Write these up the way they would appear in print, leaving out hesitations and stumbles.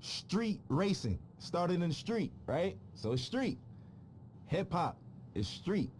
Street racing started in the street, right? So it's street. Hip hop is street.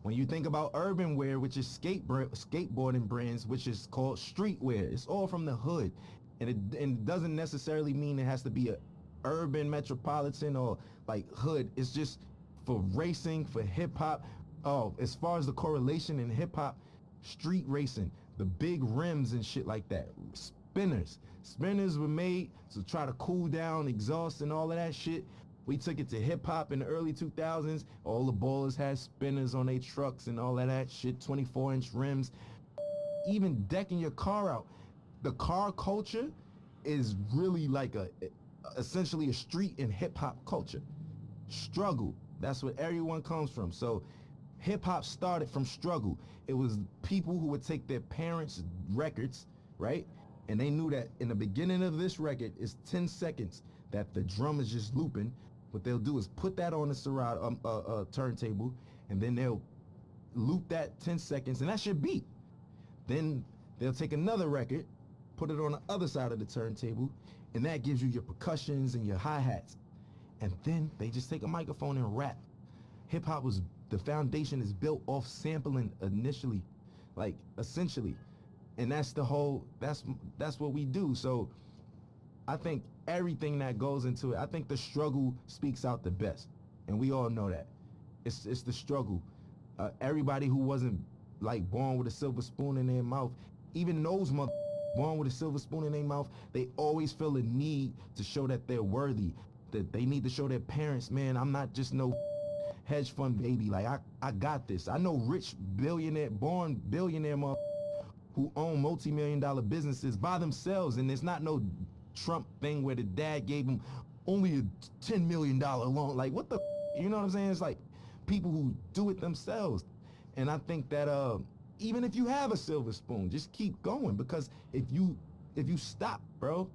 When you think about urban wear, which is skateboarding brands, which is called streetwear, it's all from the hood, and it doesn't necessarily mean it has to be a urban metropolitan or like hood. It's just for racing, for hip hop. Oh, as far as the correlation in hip hop, street racing, the big rims and shit like that, spinners. Spinners were made to try to cool down exhaust and all of that shit. We took it to hip hop in the early 2000s. All the ballers had spinners on their trucks and all of that shit, 24-inch rims. Even decking your car out. The car culture is really like essentially a street in hip hop culture. Struggle. That's what everyone comes from. So hip hop started from struggle. It was people who would take their parents' records, right? And they knew that in the beginning of this record is 10 seconds that the drum is just looping. What they'll do is put that on the Serato turntable, and then they'll loop that 10 seconds, and that's your beat. Then they'll take another record, put it on the other side of the turntable, and that gives you your percussions and your hi-hats. And then they just take a microphone and rap. Hip-hop was, the foundation is built off sampling initially, like essentially. And that's the whole, that's what we do. So I think everything that goes into it, I think the struggle speaks out the best. And we all know that. It's the struggle. Everybody who wasn't like born with a silver spoon in their mouth, even those born with a silver spoon in their mouth, they always feel a need to show that they're worthy, that they need to show their parents, man, I'm not just no hedge fund baby. Like I got this. I know rich billionaire, born billionaire who own multi-million-dollar businesses by themselves, and it's not no Trump thing where the dad gave him only a $10 million loan. Like what the, you know what I'm saying? It's like people who do it themselves. And I think that even if you have a silver spoon, just keep going, because if you stop, bro,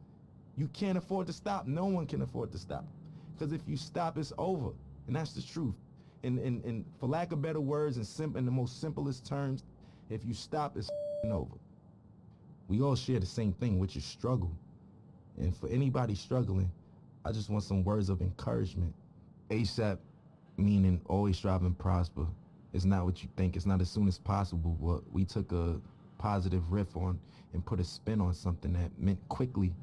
you can't afford to stop. No one can afford to stop, because if you stop, it's over, and that's the truth. And for lack of better words, in the most simplest terms, if you stop, it's over. We all share the same thing, which is struggle. And for anybody struggling, I just want some words of encouragement. ASAP, meaning always strive and prosper. It's not what you think. It's not as soon as possible. What we took a positive riff on and put a spin on something that meant quickly.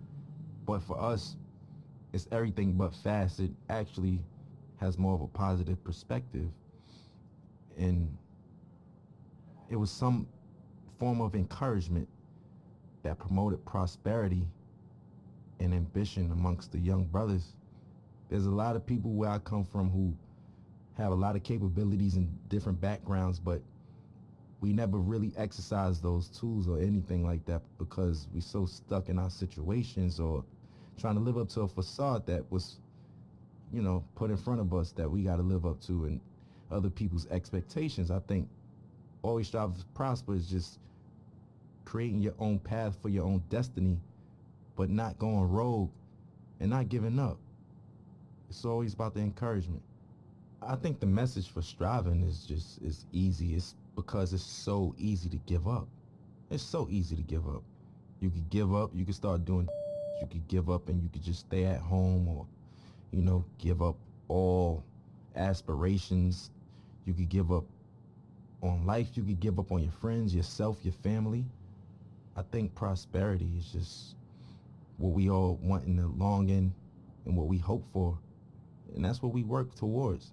But for us, it's everything but fast. It actually has more of a positive perspective. And it was some form of encouragement that promoted prosperity and ambition amongst the young brothers. There's a lot of people where I come from who have a lot of capabilities and different backgrounds, but we never really exercise those tools or anything like that because we so stuck in our situations or trying to live up to a facade that was, you know, put in front of us that we got to live up to and other people's expectations. I think always strive to prosper is just creating your own path for your own destiny, but not going rogue and not giving up. It's always about the encouragement. I think the message for striving is easy. It's because it's so easy to give up. It's so easy to give up. You could give up, you could start doing, you could give up and you could just stay at home, or, you know, give up all aspirations. You could give up on life. You could give up on your friends, yourself, your family. I think prosperity is just what we all want in the long end and what we hope for. And that's what we work towards.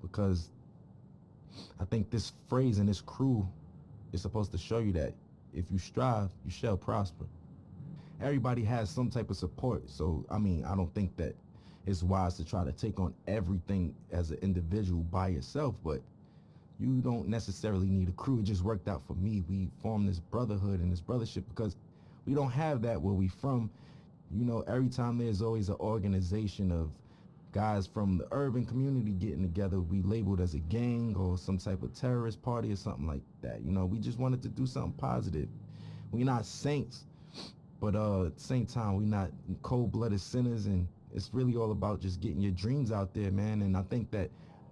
Because I think this phrase and this crew is supposed to show you that if you strive, you shall prosper. Everybody has some type of support. So, I mean, I don't think that it's wise to try to take on everything as an individual by yourself, but you don't necessarily need a crew. It just worked out for me. We formed this brotherhood and this brothership because we don't have that where we from. You know, every time there's always an organization of guys from the urban community getting together, we labeled as a gang or some type of terrorist party or something like that. You know, we just wanted to do something positive. We're not saints, but at the same time, we're not cold-blooded sinners, and it's really all about just getting your dreams out there, man. And I think that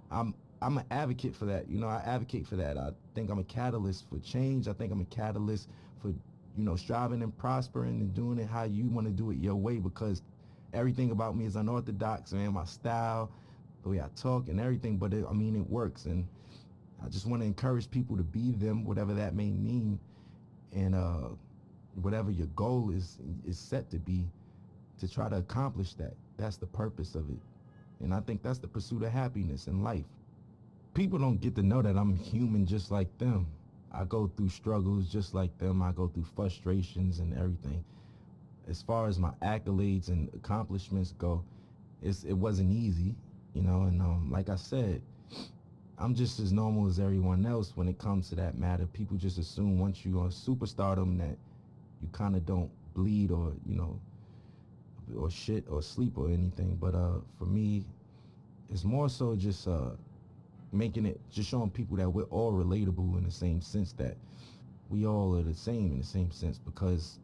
I'm an advocate for that. You know, I advocate for that. I think I'm a catalyst for change. I think I'm a catalyst for, you know, striving and prospering and doing it how you want to do it your way, because everything about me is unorthodox, man. My style, the way I talk and everything, but I mean, it works. And I just want to encourage people to be them, whatever that may mean. And whatever your goal is set to be, to try to accomplish that. That's the purpose of it. And I think that's the pursuit of happiness in life. People don't get to know that I'm human just like them. I go through struggles just like them. I go through frustrations and everything. As far as my accolades and accomplishments go, it wasn't easy, you know. And like I said, I'm just as normal as everyone else when it comes to that matter. People just assume once you're on superstardom that you kind of don't bleed or, you know, or shit or sleep or anything. But for me, it's more so just making it, just showing people that we're all relatable in the same sense, that we all are the same in the same sense, because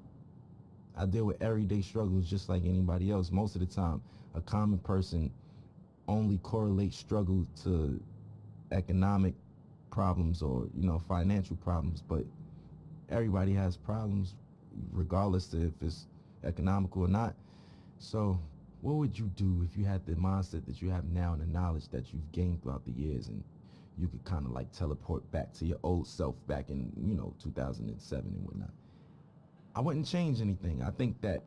I deal with everyday struggles just like anybody else. Most of the time, a common person only correlates struggle to economic problems or, you know, financial problems, but everybody has problems regardless of if it's economical or not. So what would you do if you had the mindset that you have now and the knowledge that you've gained throughout the years, and you could kind of like teleport back to your old self back in, you know, 2007 and whatnot? I wouldn't change anything. I think that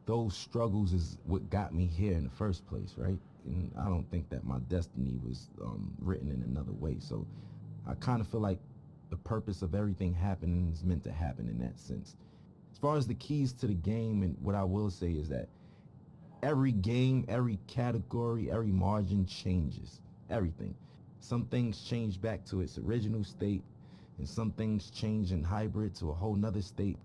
those struggles is what got me here in the first place, right? And I don't think that my destiny was written in another way. So I kind of feel like the purpose of everything happening is meant to happen in that sense. As far as the keys to the game, and what I will say is that every game, every category, every margin changes. Everything. Some things change back to its original state, and some things change in hybrid to a whole nother state.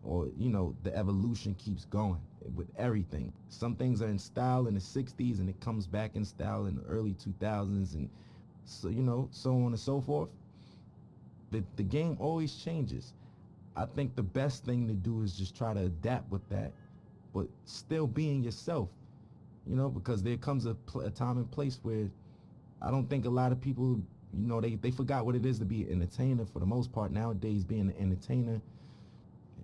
Or, you know, the evolution keeps going with everything. Some things are in style in the 60s and it comes back in style in the early 2000s, and so, you know, so on and so forth. The game always changes. I think the best thing to do is just try to adapt with that, but still being yourself, you know, because there comes a time and place where I don't think a lot of people, you know, they forgot what it is to be an entertainer for the most part. Nowadays, being an entertainer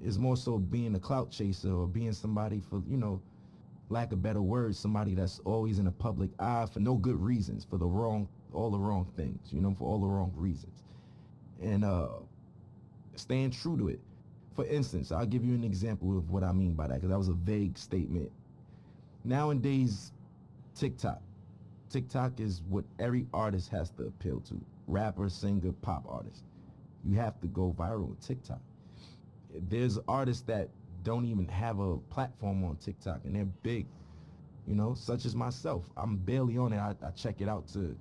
is more so being a clout chaser, or being somebody, for, you know, lack of better words, somebody that's always in the public eye for no good reasons, for all the wrong things, you know, for all the wrong reasons. And staying true to it. For instance, I'll give you an example of what I mean by that, because that was a vague statement. Nowadays, TikTok is what every artist has to appeal to. Rapper, singer, pop artist. You have to go viral with TikTok. There's artists that don't even have a platform on TikTok, and they're big, you know, such as myself. I'm barely on it. I check it out to, you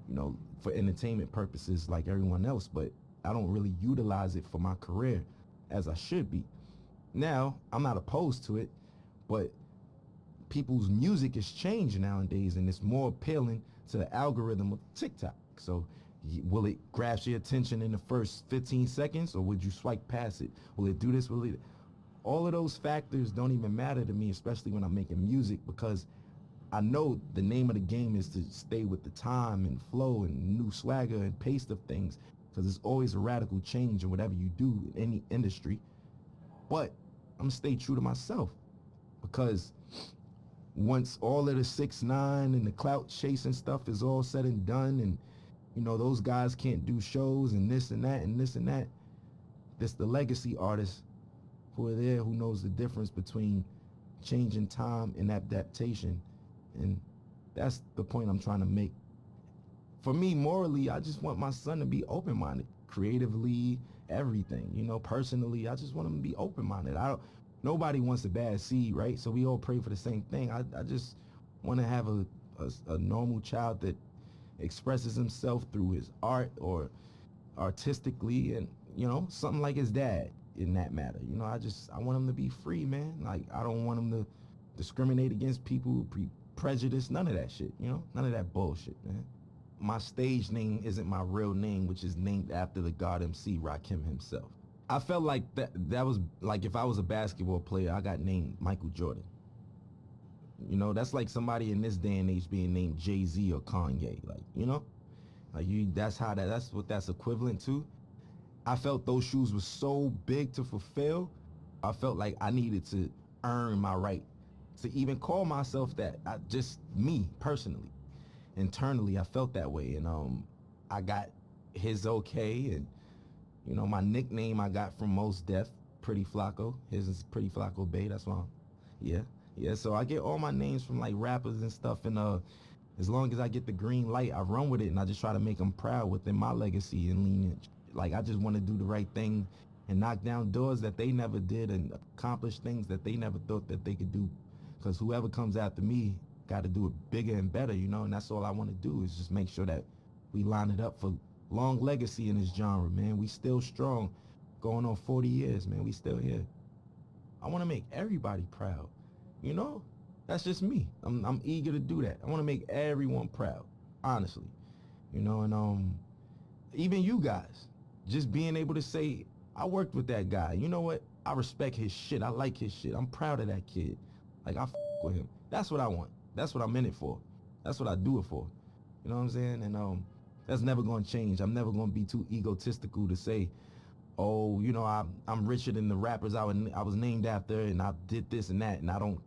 know, for entertainment purposes like everyone else, but I don't really utilize it for my career as I should be. Now, I'm not opposed to it, but people's music is changing nowadays, and it's more appealing to the algorithm of TikTok. So will it grasp your attention in the first 15 seconds, or would you swipe past it? Will it do this? Will it? All of those factors don't even matter to me, especially when I'm making music, because I know the name of the game is to stay with the time and flow and new swagger and pace of things, because there's always a radical change in whatever you do in any industry. But I'm gonna stay true to myself, because once all of the 6ix9ine and the clout chasing stuff is all said and done, and, you know, those guys can't do shows and this and that and this and that, there's the legacy artists who are there, who knows the difference between changing time and adaptation. And that's the point I'm trying to make. For me, morally, I just want my son to be open-minded, creatively, everything, you know. Personally, I just want him to be open-minded. Nobody wants a bad seed, right? So we all pray for the same thing. I just want to have a normal child that expresses himself through his art or artistically, and, you know, something like his dad in that matter. You know, I want him to be free, man. Like, I don't want him to discriminate against people, prejudice, none of that shit, you know? None of that bullshit, man. My stage name isn't my real name, which is named after the God MC Rakim himself. I felt like that was like, if I was a basketball player, I got named Michael Jordan. You know, that's like somebody in this day and age being named Jay-Z or Kanye, like, you know? Like, that's what that's equivalent to. I felt those shoes were so big to fulfill. I felt like I needed to earn my right to even call myself that. I just me personally, internally, I felt that way, and I got his okay, and my nickname I got from Mos Def, Pretty Flacco. His is Pretty Flacco Bay. That's why. Yeah, yeah. So I get all my names from like rappers and stuff, and as long as I get the green light, I run with it, and I just try to make them proud within my legacy and lineage. Like I just want to do the right thing and knock down doors that they never did and accomplish things that they never thought that they could do. Because whoever comes after me got to do it bigger and better, and that's all I want to do is just make sure that we line it up for long legacy in this genre, man. We still strong, going on 40 years, man. We still here. I want to make everybody proud, you know? That's just me. I'm eager to do that. I want to make everyone proud, honestly, and even you guys, just being able to say, I worked with that guy. You know what? I respect his shit. I like his shit. I'm proud of that kid. Like, I with him. That's what I want. That's what I'm in it for. That's what I do it for. You know what I'm saying? And that's never going to change. I'm never going to be too egotistical to say, oh, I'm richer than the rappers I was named after, and I did this and that, and I don't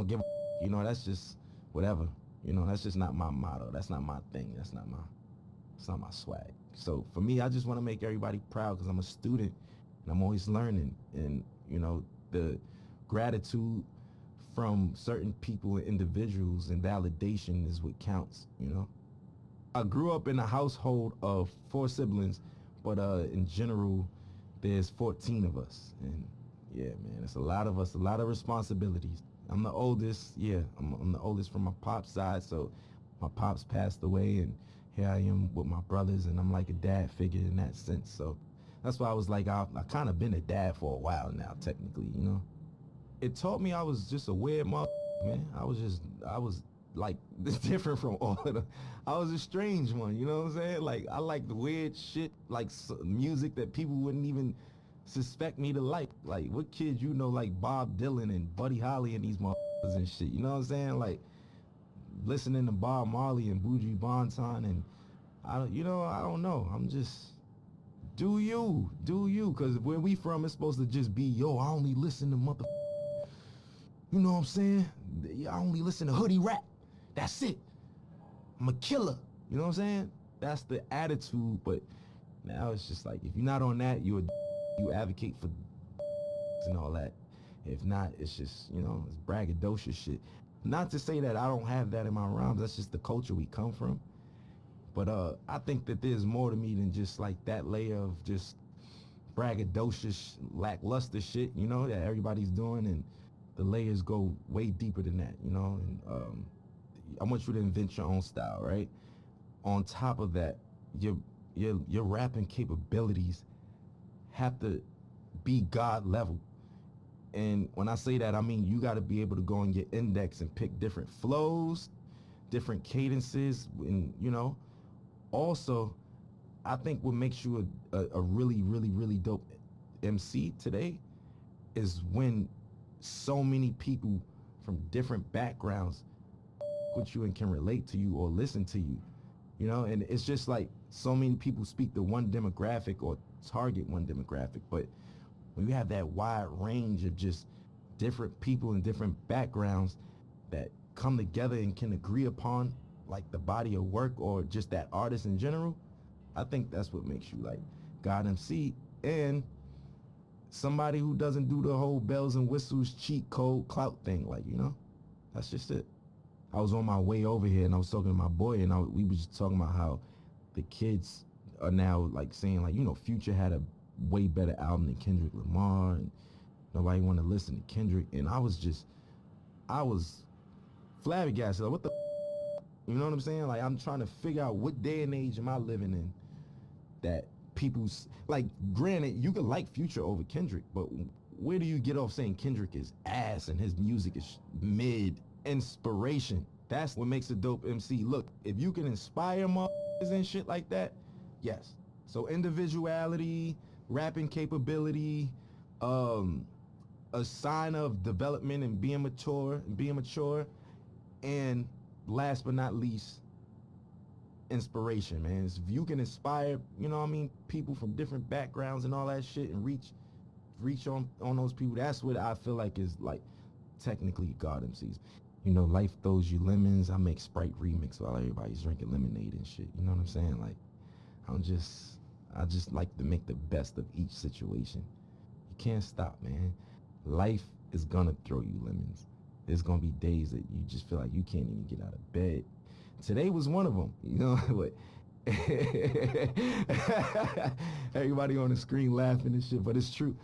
give a, that's just whatever. That's just not my motto. That's not my thing. It's not my swag. So for me, I just want to make everybody proud because I'm a student and I'm always learning. And, the gratitude from certain people and individuals and validation is what counts, I grew up in a household of 4 siblings, but in general, there's 14 of us. And yeah, man, it's a lot of us, a lot of responsibilities. I'm the oldest. Yeah, I'm the oldest from my pop's side. So my pops passed away, and here I am with my brothers, and I'm like a dad figure in that sense. So that's why I was like, I kind of been a dad for a while now, technically, It taught me I was just a weird man. I was like different from all of them. I was a strange one, you know what I'm saying? Like, I like the weird shit, like music that people wouldn't even suspect me to like. Like, what kids like Bob Dylan and Buddy Holly and these motherfuckers and shit, you know what I'm saying? Like, listening to Bob Marley and Buju Banton, and I don't know. I'm just, do you, because where we from, it's supposed to just be, yo, I only listen to you know what I'm saying? I only listen to hoodie rap. That's it. I'm a killer. You know what I'm saying? That's the attitude. But now it's just like, if you're not on that, you advocate for and all that. If not, it's just, it's braggadocious shit. Not to say that I don't have that in my rhymes. That's just the culture we come from. But I think that there's more to me than just like that layer of just braggadocious, lackluster shit, that everybody's doing, and the layers go way deeper than that, and I want you to invent your own style, right? On top of that, your rapping capabilities have to be God level. And when I say that, I mean you got to be able to go on your index and pick different flows, different cadences, and also, I think what makes you a really, really, really dope MC today is when so many people from different backgrounds with you and can relate to you or listen to you, and it's just like so many people speak to one demographic or target one demographic, but when you have that wide range of just different people and different backgrounds that come together and can agree upon like the body of work or just that artist in general, I think that's what makes you like God MC and somebody who doesn't do the whole bells and whistles cheat code clout thing. Like, that's just it. I was on my way over here and I was talking to my boy, and we was just talking about how the kids are now like saying like, Future had a way better album than Kendrick Lamar, and nobody want to listen to Kendrick. And I was flabbergasted. Like, what the you know what I'm saying? Like, I'm trying to figure out what day and age am I living in that people's, like, granted, you could like Future over Kendrick, but where do you get off saying Kendrick is ass and his music is mid? Inspiration. That's what makes a dope MC. Look, if you can inspire motherfuckers and shit like that, yes. So individuality, rapping capability, a sign of development and being mature, and last but not least, inspiration, man. If you can inspire, people from different backgrounds and all that shit, and reach on those people, that's what I feel like is like technically God MCs. You know, life throws you lemons. I make Sprite remix while everybody's drinking lemonade and shit. You know what I'm saying? Like, I'm just, I just like to make the best of each situation. You can't stop, man. Life is gonna throw you lemons. There's gonna be days that you just feel like you can't even get out of bed. Today was one of them. You know what? Everybody on the screen laughing and shit, but it's true.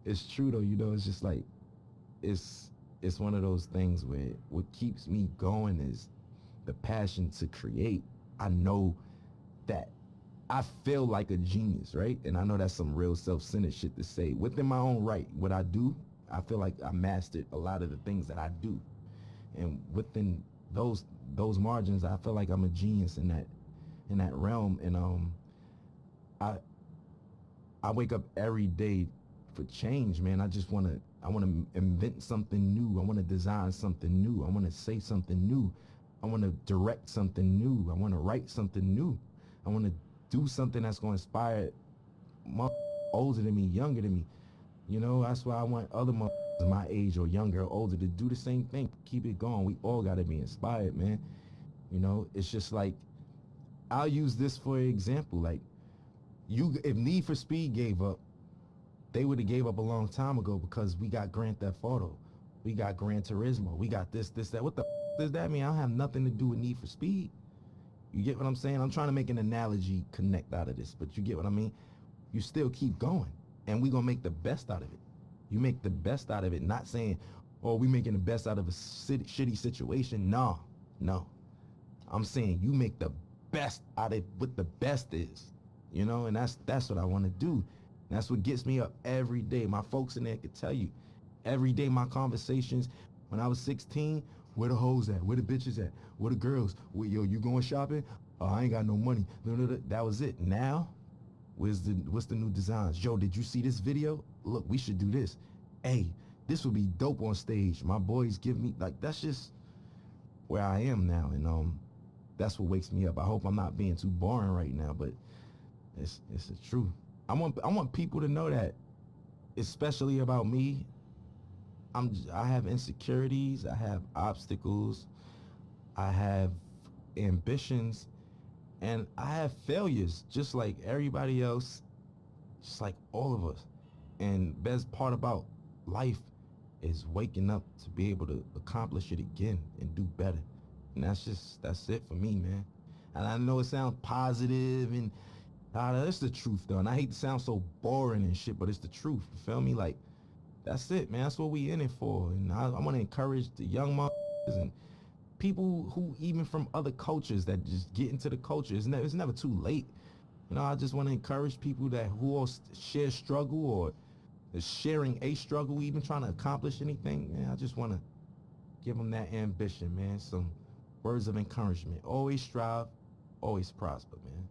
It's true though. You know, it's just like it's it's one of those things where what keeps me going is the passion to create. I know that I feel like a genius, right? And I know that's some real self-centered shit to say. Within my own right, what I do, I feel like I mastered a lot of the things that I do. And within those those margins, I feel like I'm a genius in that realm. And I I wake up every day for change, man. I wanna invent something new. I wanna design something new. I wanna say something new. I wanna direct something new. I wanna write something new. I wanna do something that's gonna inspire older than me, younger than me. You know, that's why I want other my age or younger or older to do the same thing. Keep it going. We all gotta be inspired, man. You know, it's just like I'll use this for example. Like if Need for Speed gave up, they would have gave up a long time ago because we got Grand Theft Auto, we got Gran Turismo, we got this, that. What the does that mean? I don't have nothing to do with Need for Speed. You get what I'm saying? I'm trying to make an analogy connect out of this, but you get what I mean? You still keep going, and we gonna make the best out of it. You make the best out of it, not saying, oh, we making the best out of a shitty situation. No, no. I'm saying you make the best out of what the best is, you know, and that's what I want to do. That's what gets me up every day. My folks in there could tell you, every day my conversations. When I was 16, where the hoes at? Where the bitches at? Where the girls? Yo, you going shopping? Oh, I ain't got no money. That was it. Now, what's the new designs? Yo, did you see this video? Look, we should do this. Hey, this would be dope on stage. My boys give me like that's just where I am now, and that's what wakes me up. I hope I'm not being too boring right now, but it's the truth. I want people to know that, especially about me. I have insecurities, I have obstacles, I have ambitions, and I have failures just like everybody else, just like all of us. And best part about life is waking up to be able to accomplish it again and do better. And that's it for me, man. And I know it sounds positive and that's the truth though. And I hate to sound so boring and shit, but it's the truth. You feel me? Like that's it, man. That's what we in it for. And I want to encourage the young motherfuckers and people who even from other cultures that just get into the culture. It's never too late. You know, I just want to encourage people that who all share struggle or is sharing a struggle, even trying to accomplish anything. Man, I just want to give them that ambition, man. Some words of encouragement. Always strive, always prosper, man.